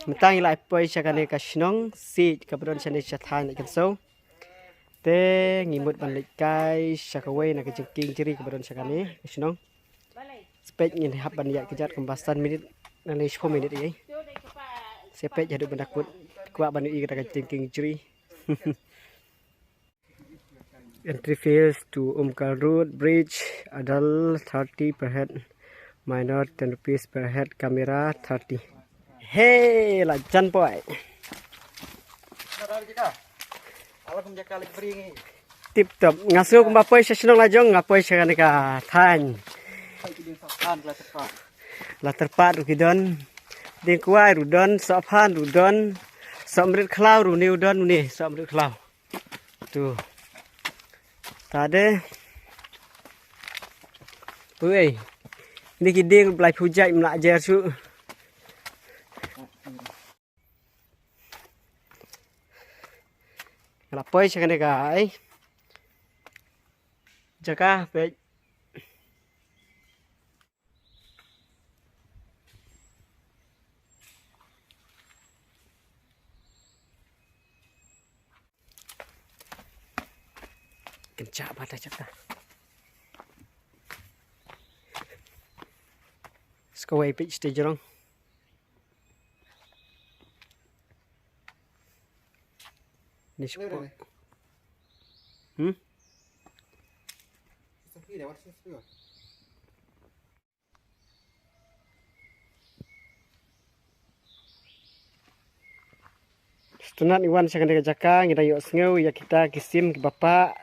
mentang ilai poi cakane kasinong si kabron chane chathan ikan so te ngimut balik kai cakawai nak jengking ciri kabron cakane kasinong spek ngin hab ban ya kejar kembasan menit nang 10 menit ini sepet jadi bendakut kuat ban i kata jengking ciri entry fees to Umkal Road Bridge adult 30 per head minor 10 rupees per head kamera 30. Hey, lajan boy. Tip top ngasuh kumbapoy sa sinong lajong ngapoy sa kanika tan. La terpat rudon. Ding kuai rudon, sophan rudon, somrit klau runi udon ni, somrit klau. Tu. Tade. Oi. Ini kiding belai pujai melajar su. Lapoi cakane kai. Jaka pe. Kencak pada jaka. Skawai pitch stage rong. Ni sport. Setunat iwan sa kanila jaka ngira yo sngew ya kita kisim ke bapak.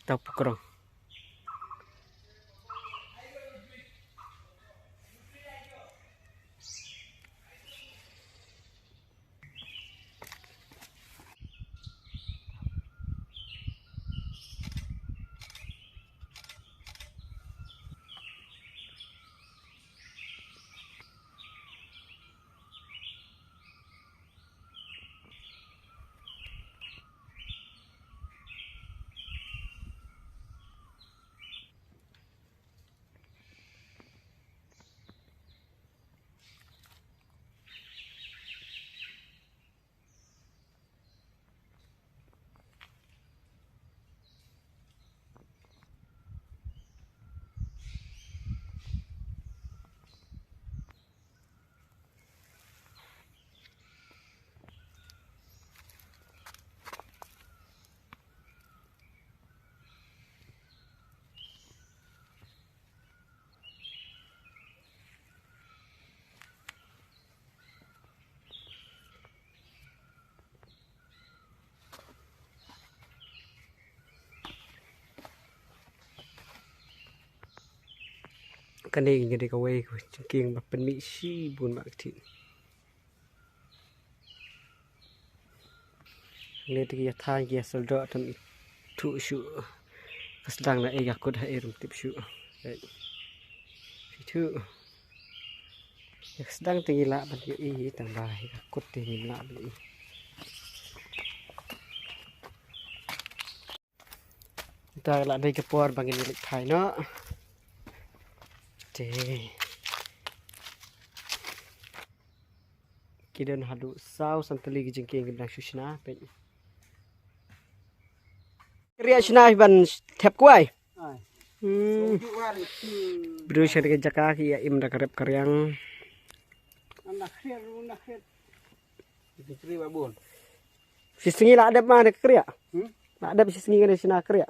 Tau pukrong. Kani jadi kawai jengking bapen mi si bun mak tin. Ini tiga thang kia soldo tam tu shu. Kesedang na yakut ha irum tip shu. Itu. Kesedang tinggi la ban i tambah yakut tinggi la beli. Kita la dai kepor bangin milik thai no. Kidan hadu saw santali jengking gendang susna pe. Kriya sna ban thep kuai. Bro share ke jaka ki ya imra karep karyang. Anak khet. Dikri babon. Sisingi la adep mana kriya? La adep sisingi kan sna kriya.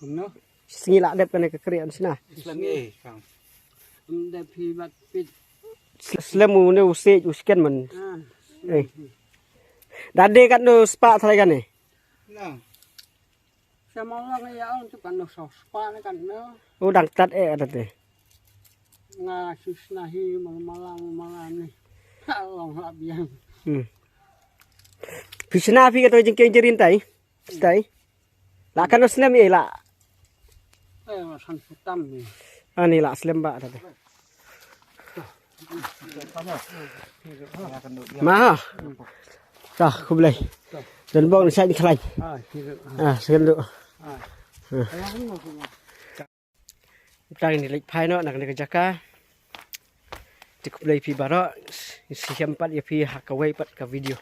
Kuno. Sisingi la adep kan ke kriya sna. Islam kang. Unda pi bat pit. Selemu ne usej usken man. Dade kan no spa thai kan ni. Nah. Sama orang ya on tu kan no spa kan no. Oh dang tat ada teh. Nga susnahi malam ni. Allah labiang. Pisna pi ka to jengking jerin tai. Stai. La kan no snem ye la. San putam ni. Ani la slemba tadi. Mah. Dah, aku boleh. Dan bawang saya di kelai. Sekian dulu. Alam mo ko. Tang ni lek pai no nak ni jaka. Cukup lagi pi baro. Siam pat ya pi hakawai pat ka video.